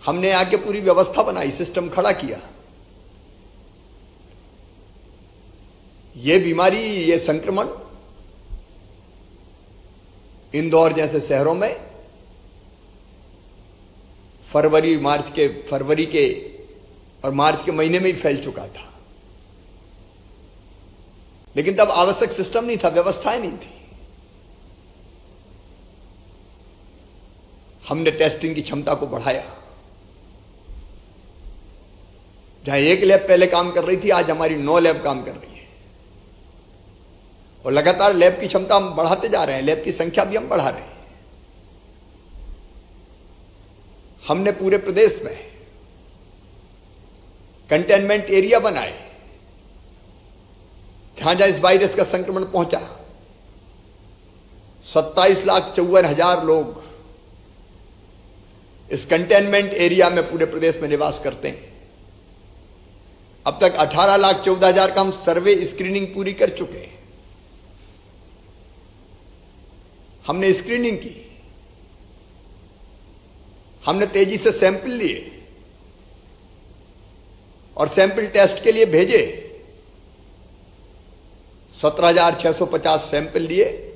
हमने आके पूरी व्यवस्था बनाई, सिस्टम खड़ा किया। ये बीमारी, ये संक्रमण इंदौर जैसे शहरों में फरवरी के और मार्च के महीने में ही फैल चुका था, लेकिन तब आवश्यक सिस्टम नहीं था, व्यवस्थाएं नहीं थी। हमने टेस्टिंग की क्षमता को बढ़ाया। जहां एक लैब पहले काम कर रही थी, आज हमारी 9 लैब काम कर रही है, और लगातार लैब की क्षमता हम बढ़ाते जा रहे हैं, लैब की संख्या भी हम बढ़ा रहे हैं। हमने पूरे प्रदेश में कंटेनमेंट एरिया बनाए, जहां जहां इस वायरस का संक्रमण पहुंचा 27,54,000 लोग इस कंटेनमेंट एरिया में पूरे प्रदेश में निवास करते हैं। अब तक 18,14,000 का हम सर्वे स्क्रीनिंग पूरी कर चुके हैं। हमने स्क्रीनिंग की, हमने तेजी से सैंपल लिए और सैंपल टेस्ट के लिए भेजे। 17,650 सैंपल लिए,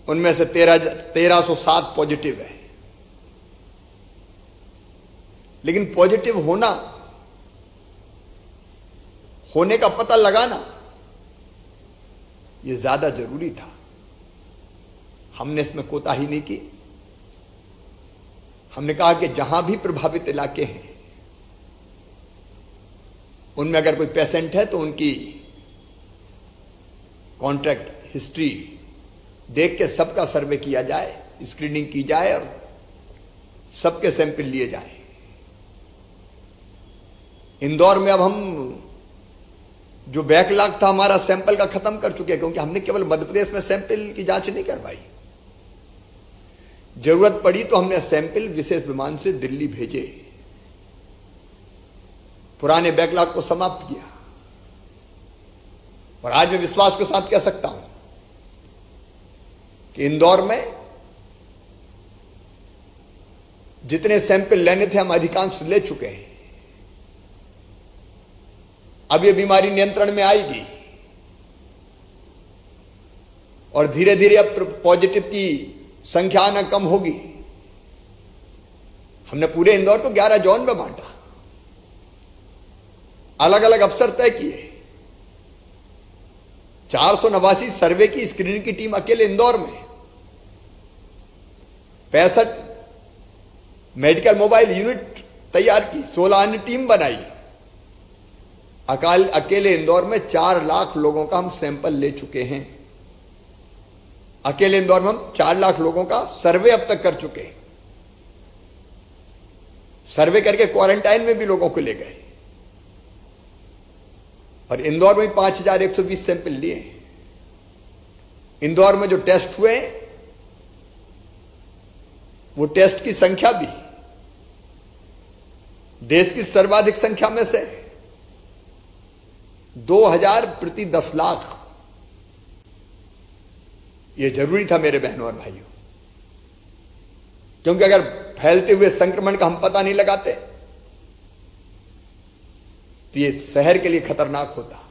उनमें से 1307 पॉजिटिव है। लेकिन पॉजिटिव होने का पता लगाना यह ज्यादा जरूरी था। हमने इसमें कोताही नहीं की। हमने कहा कि जहां भी प्रभावित इलाके हैं उनमें अगर कोई पेशेंट है तो उनकी कॉन्टैक्ट हिस्ट्री देख के सबका सर्वे किया जाए, स्क्रीनिंग की जाए और सबके सैंपल लिए जाए। इंदौर में अब हम जो बैकलॉग था हमारा सैंपल का खत्म कर चुके हैं, क्योंकि हमने केवल मध्य प्रदेश में सैंपल की जांच नहीं करवाई। जरूरत पड़ी तो हमने सैंपल विशेष विमान से दिल्ली भेजे, पुराने बैकलॉग को समाप्त किया। और आज मैं विश्वास के साथ कह सकता हूं कि इंदौर में जितने सैंपल लेने थे हम अधिकांश ले चुके हैं। अब ये बीमारी नियंत्रण में आएगी और धीरे धीरे अब पॉजिटिव की संख्या आना कम होगी। हमने पूरे इंदौर को 11 जोन में बांटा, अलग अलग अफसर तय किए। 489 सर्वे की स्क्रीनिंग की टीम अकेले इंदौर में, 65 मेडिकल मोबाइल यूनिट तैयार की, 16 अन्य टीम बनाई। अकेले इंदौर में 4 लाख लोगों का हम सैंपल ले चुके हैं। अकेले इंदौर में हम 4 लाख लोगों का सर्वे अब तक कर चुके हैं। सर्वे करके क्वारंटाइन में भी लोगों को ले गए और इंदौर में 5,120 सैंपल लिए। इंदौर में जो टेस्ट हुए वो टेस्ट की संख्या भी देश की सर्वाधिक संख्या में से 2000 प्रति 10 लाख। यह जरूरी था मेरे बहनों और भाइयों, क्योंकि अगर फैलते हुए संक्रमण का हम पता नहीं लगाते तो यह शहर के लिए खतरनाक होता।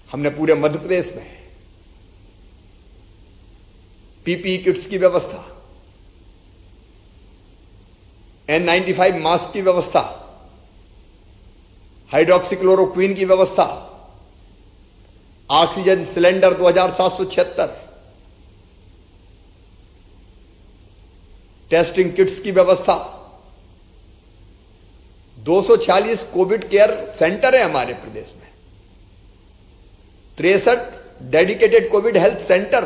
हमने पूरे मध्य प्रदेश में पीपीई किट्स की व्यवस्था, N95 मास्क की व्यवस्था, हाइड्रोक्सीक्लोरोक्विन की व्यवस्था, ऑक्सीजन सिलेंडर 2776, टेस्टिंग किट्स की व्यवस्था, 246 कोविड केयर सेंटर है हमारे प्रदेश में, 63 डेडिकेटेड कोविड हेल्थ सेंटर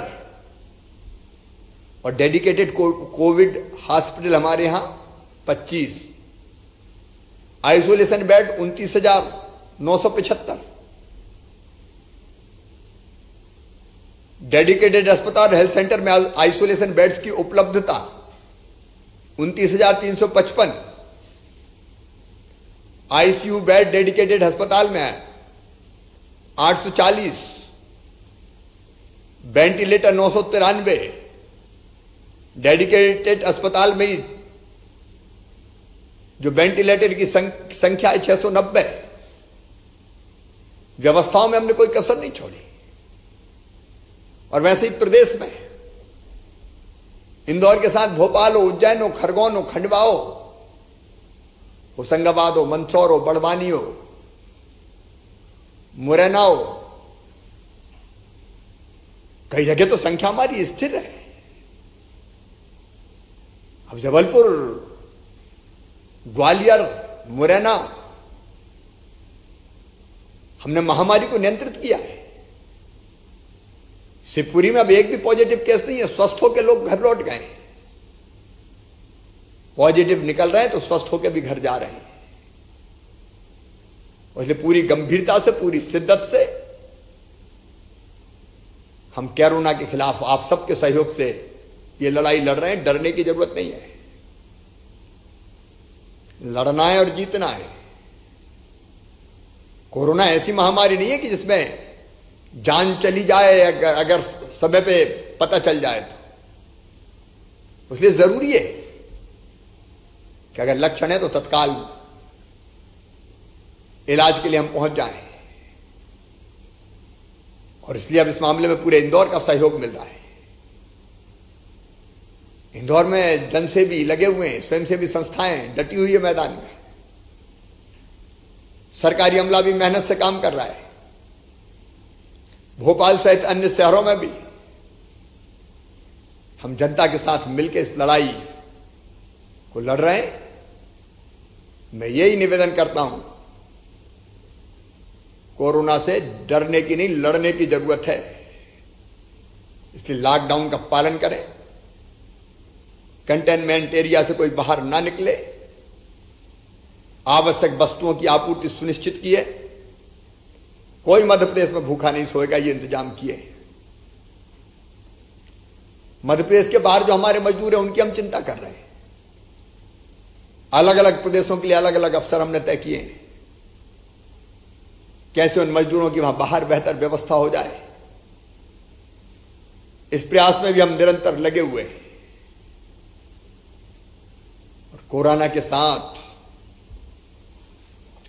और डेडिकेटेड कोविड हॉस्पिटल हमारे यहां 25, आइसोलेशन बेड 29,975, डेडिकेटेड अस्पताल हेल्थ सेंटर में आइसोलेशन बेड्स की उपलब्धता 29,355, आईसीयू बेड डेडिकेटेड अस्पताल में 840, वेंटिलेटर 993, डेडिकेटेड अस्पताल में ही जो वेंटिलेटर की संख्या है 690। व्यवस्थाओं में हमने कोई कसर नहीं छोड़ी। और वैसे ही प्रदेश में इंदौर के साथ भोपाल हो, उज्जैन हो, खरगोन हो, खंडवा हो, होशंगाबाद हो, मंदसौर हो, बड़वानी हो, मुरैना हो, कई जगह तो संख्या हमारी स्थिर है। अब जबलपुर, ग्वालियर, मुरैना, हमने महामारी को नियंत्रित किया है। शिवपुरी में अब एक भी पॉजिटिव केस नहीं है। स्वस्थ होकर लोग घर लौट गए। पॉजिटिव निकल रहे हैं तो स्वस्थ होकर भी घर जा रहे हैं। इसलिए पूरी गंभीरता से, पूरी शिद्दत से हम कोरोना के खिलाफ आप सबके सहयोग से ये लड़ाई लड़ रहे हैं। डरने की जरूरत नहीं है, लड़ना है और जीतना है। कोरोना ऐसी महामारी नहीं है कि जिसमें जान चली जाए अगर समय पे पता चल जाए तो। इसलिए जरूरी है कि अगर लक्षण है तो तत्काल इलाज के लिए हम पहुंच जाएं। और इसलिए अब इस मामले में पूरे इंदौर का सहयोग मिल रहा है। इंदौर में जनसेवी लगे हुए हैं, स्वयंसेवी संस्थाएं डटी हुई है मैदान में। सरकारी अमला भी मेहनत से काम कर रहा है। भोपाल सहित अन्य शहरों में भी हम जनता के साथ मिलकर इस लड़ाई को लड़ रहे हैं। मैं यही निवेदन करता हूं, कोरोना से डरने की नहीं, लड़ने की जरूरत है। इसलिए लॉकडाउन का पालन करें, कंटेनमेंट एरिया से कोई बाहर ना निकले, आवश्यक वस्तुओं की आपूर्ति सुनिश्चित किए। कोई मध्य प्रदेश में भूखा नहीं सोएगा, ये इंतजाम किए। मध्य प्रदेश के बाहर जो हमारे मजदूर हैं उनकी हम चिंता कर रहे हैं। अलग अलग प्रदेशों के लिए अलग अलग अवसर हमने तय किए हैं, कैसे उन मजदूरों की वहां बाहर बेहतर व्यवस्था हो जाए। इस प्रयास में भी हम निरंतर लगे हुए हैं। और कोरोना के साथ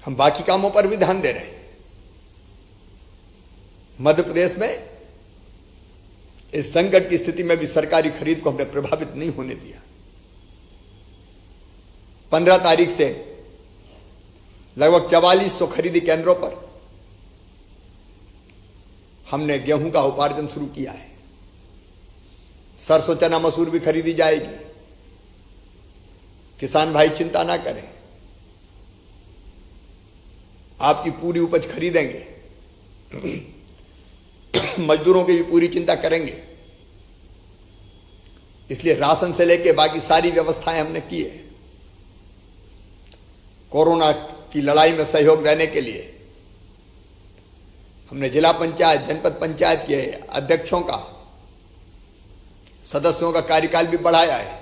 हम बाकी कामों पर भी ध्यान दे रहे हैं। मध्य प्रदेश में इस संकट की स्थिति में भी सरकारी खरीद को हमने प्रभावित नहीं होने दिया। 15 तारीख से लगभग 4400 खरीदी केंद्रों पर हमने गेहूं का उपार्जन शुरू किया है। सरसों, चना, मसूर भी खरीदी जाएगी। किसान भाई चिंता ना करें, आपकी पूरी उपज खरीदेंगे। मजदूरों की भी पूरी चिंता करेंगे। इसलिए राशन से लेकर बाकी सारी व्यवस्थाएं हमने की है। कोरोना की लड़ाई में सहयोग देने के लिए हमने जिला पंचायत, जनपद पंचायत के अध्यक्षों का, सदस्यों का कार्यकाल भी बढ़ाया है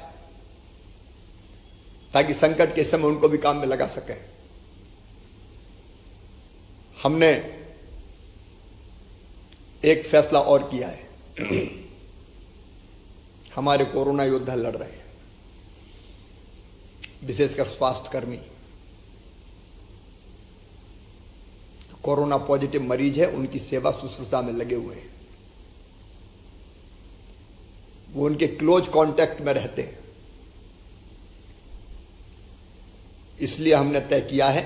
ताकि संकट के समय उनको भी काम में लगा सके। हमने एक फैसला और किया है। हमारे कोरोना योद्धा लड़ रहे हैं, विशेषकर स्वास्थ्यकर्मी। कोरोना पॉजिटिव मरीज है, उनकी सेवा शुश्रूषा में लगे हुए हैं। वो उनके क्लोज कांटेक्ट में रहते हैं। इसलिए हमने तय किया है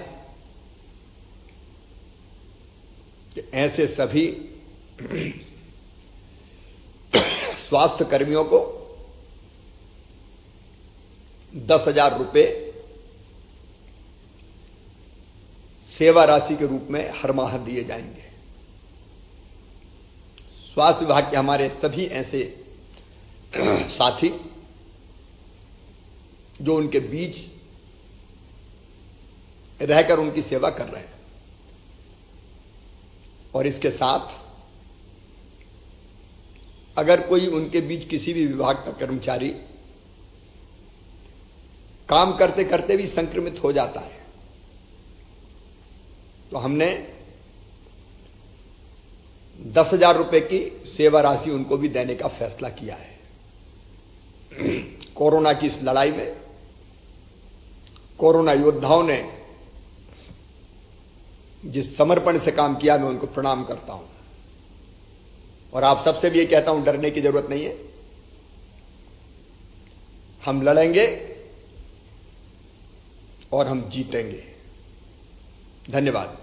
कि ऐसे सभी स्वास्थ्य कर्मियों को 10,000 रुपए सेवा राशि के रूप में हर माह दिए जाएंगे। स्वास्थ्य विभाग के हमारे सभी ऐसे साथी जो उनके बीच रहकर उनकी सेवा कर रहे हैं। और इसके साथ अगर कोई उनके बीच किसी भी विभाग का कर्मचारी काम करते करते भी संक्रमित हो जाता है तो हमने 10,000 रुपए की सेवा राशि उनको भी देने का फैसला किया है। कोरोना की इस लड़ाई में कोरोना योद्धाओं ने जिस समर्पण से काम किया, मैं उनको प्रणाम करता हूं। और आप सबसे भी ये कहता हूं, डरने की जरूरत नहीं है। हम लड़ेंगे और हम जीतेंगे। धन्यवाद।